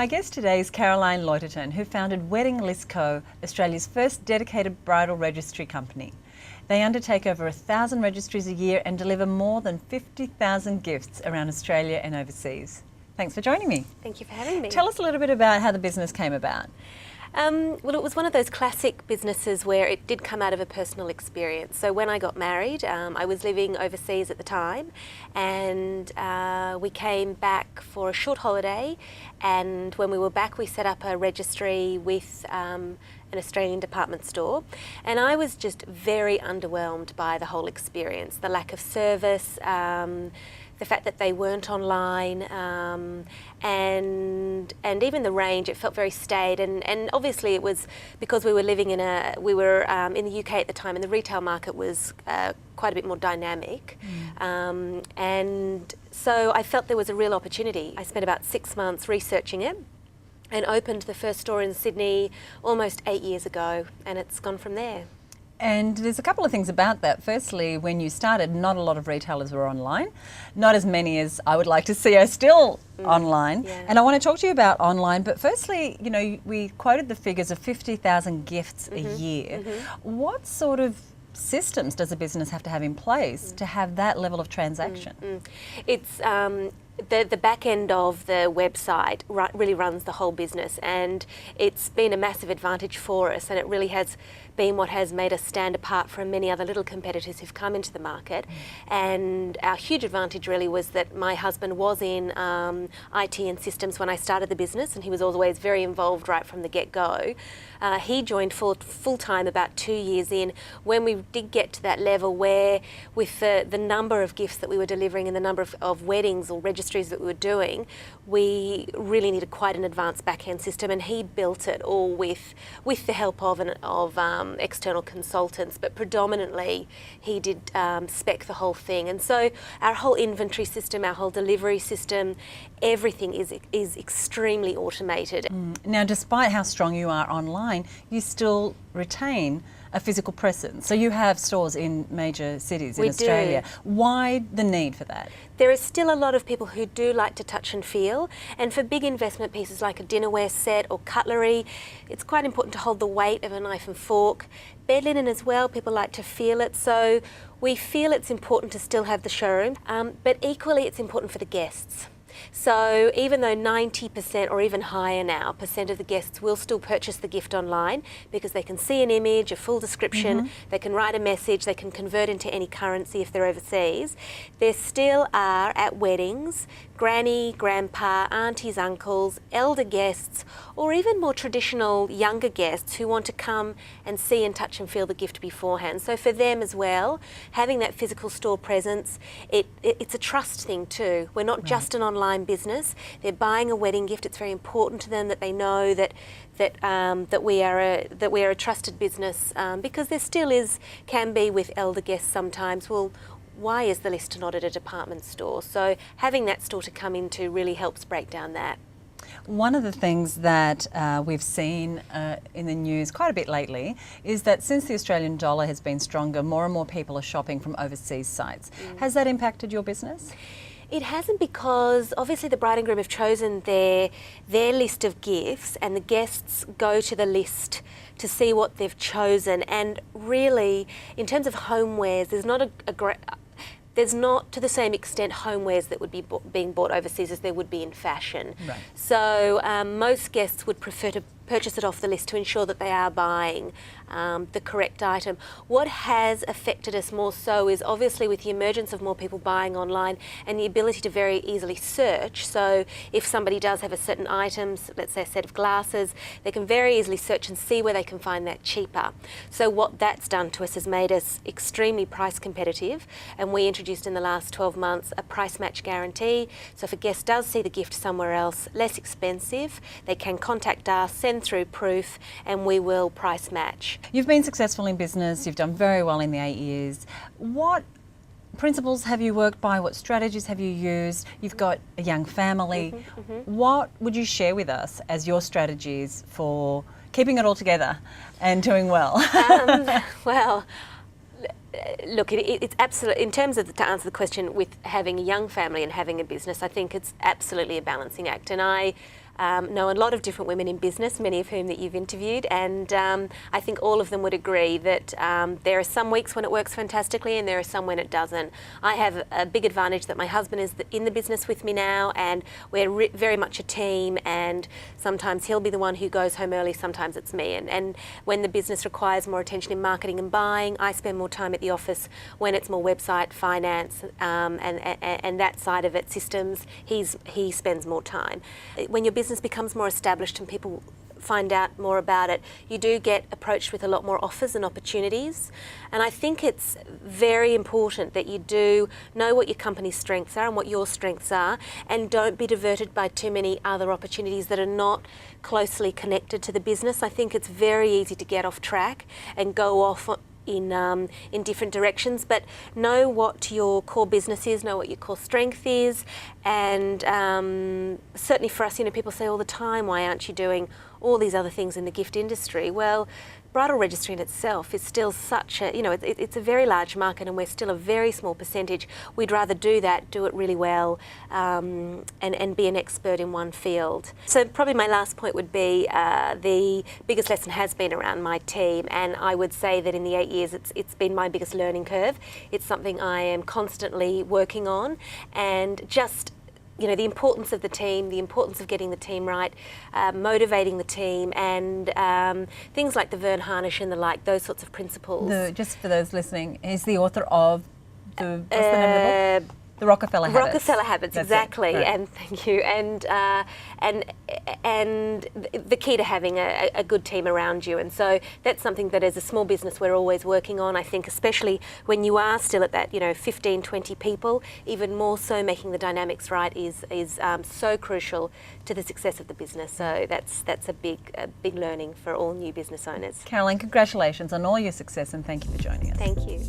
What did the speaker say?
My guest today is Karaline Loiterton, who founded Wedding List Co., Australia's first dedicated bridal registry company. They undertake over 1,000 registries a year and deliver more than 50,000 gifts around Australia and overseas. Thanks for joining me. Thank you for having me. Tell us a little bit about how the business came about. Well, it was one of those classic businesses where it did come out of a personal experience. So when I got married, I was living overseas at the time, and we came back for a short holiday, and when we were back we set up a registry with an Australian department store, and I was just very underwhelmed by the whole experience, the lack of service, the fact that they weren't online, and even the range. It felt very staid, and obviously it was because we were living in in the UK at the time, and the retail market was quite a bit more dynamic, and so I felt there was a real opportunity. I spent about 6 months researching it and opened the first store in Sydney almost 8 years ago, and it's gone from there. And there's a couple of things about that. Firstly, when you started, not a lot of retailers were online. Not as many as I would like to see are still online. Yeah. And I want to talk to you about online. But firstly, you know, we quoted the figures of 50,000 gifts a year. What sort of systems does a business have to have in place to have that level of transaction? It's the back end of the website really runs the whole business, and it's been a massive advantage for us, and it really has been what has made us stand apart from many other little competitors who've come into the market. And our huge advantage really was that my husband was in IT and systems when I started the business, and he was always very involved right from the get-go. He joined full-time about 2 years in, when we did get to that level where, with the number of gifts that we were delivering and the number of weddings or registries that we were doing, we really needed quite an advanced back-end system, and he built it all with the help of external consultants, but predominantly he did spec the whole thing. And so our whole inventory system, our whole delivery system, everything is extremely automated. Now, despite how strong you are online, you still retain a physical presence. So you have stores in major cities in Australia. Why the need for that? There is still a lot of people who do like to touch and feel, and for big investment pieces like a dinnerware set or cutlery, it's quite important to hold the weight of a knife and fork. Bed linen as well, people like to feel it, so we feel it's important to still have the showroom, but equally it's important for the guests. So even though 90% or even higher now % of the guests will still purchase the gift online because they can see an image, a full description, they can write a message, they can convert into any currency if they're overseas, there still are at weddings granny, grandpa, aunties, uncles, elder guests, or even more traditional younger guests who want to come and see and touch and feel the gift beforehand. So for them as well, having that physical store presence, it's a trust thing too. We're not just an online business. They're buying a wedding gift. It's very important to them that they know that we are a trusted business, because there still can be with elder guests sometimes, well, why is the list not at a department store? So having that store to come into really helps break down that. One of the things that we've seen in the news quite a bit lately is that since the Australian dollar has been stronger, more and more people are shopping from overseas sites. Has that impacted your business? It hasn't, because obviously the bride and groom have chosen their list of gifts, and the guests go to the list to see what they've chosen. And really, in terms of homewares, there's not to the same extent homewares that would be being bought overseas as there would be in fashion. Right. So most guests would prefer to purchase it off the list to ensure that they are buying the correct item. What has affected us more so is obviously with the emergence of more people buying online and the ability to very easily search. So if somebody does have a certain item, let's say a set of glasses, they can very easily search and see where they can find that cheaper. So what that's done to us has made us extremely price competitive, and we introduced in the last 12 months a price match guarantee. So if a guest does see the gift somewhere else less expensive, they can contact us, send through proof, and we will price match. You've been successful in business, you've done very well in the 8 years. What principles have you worked by? What strategies have you used? You've got a young family. What would you share with us as your strategies for keeping it all together and doing well? Well, look, it's absolutely, in terms of, to answer the question, with having a young family and having a business, I think it's absolutely a balancing act. And I know a lot of different women in business, many of whom that you've interviewed, and I think all of them would agree that there are some weeks when it works fantastically and there are some when it doesn't. I have a big advantage that my husband is in the business with me now, and we're very much a team, and sometimes he'll be the one who goes home early, sometimes it's me, and when the business requires more attention in marketing and buying, I spend more time at the office. When it's more website, finance, and that side of it, systems, he spends more time. When your business becomes more established and people find out more about it, you do get approached with a lot more offers and opportunities. And I think it's very important that you do know what your company's strengths are and what your strengths are, and don't be diverted by too many other opportunities that are not closely connected to the business. I think it's very easy to get off track and go off in different directions, but know what your core business is, know what your core strength is, and certainly for us, people say all the time, why aren't you doing all these other things in the gift industry? Well, bridal registry in itself is still such a, it's a very large market, and we're still a very small percentage. We'd rather do that, do it really well, and be an expert in one field. So probably my last point would be the biggest lesson has been around my team, and I would say that in the 8 years it's been my biggest learning curve. It's something I am constantly working on, and just the importance of the team, the importance of getting the team right, motivating the team, and things like the Vern Harnish and the like, those sorts of principles. Just for those listening, he's the author of what's the name of the book? The Rockefeller Habits. Rockefeller Habits, That's exactly. right. And thank you. And the key to having a good team around you. And so that's something that as a small business we're always working on. I think especially when you are still at that 15, 20 people, even more so making the dynamics right is so crucial to the success of the business. So that's a big learning for all new business owners. Karaline, congratulations on all your success, and thank you for joining us. Thank you.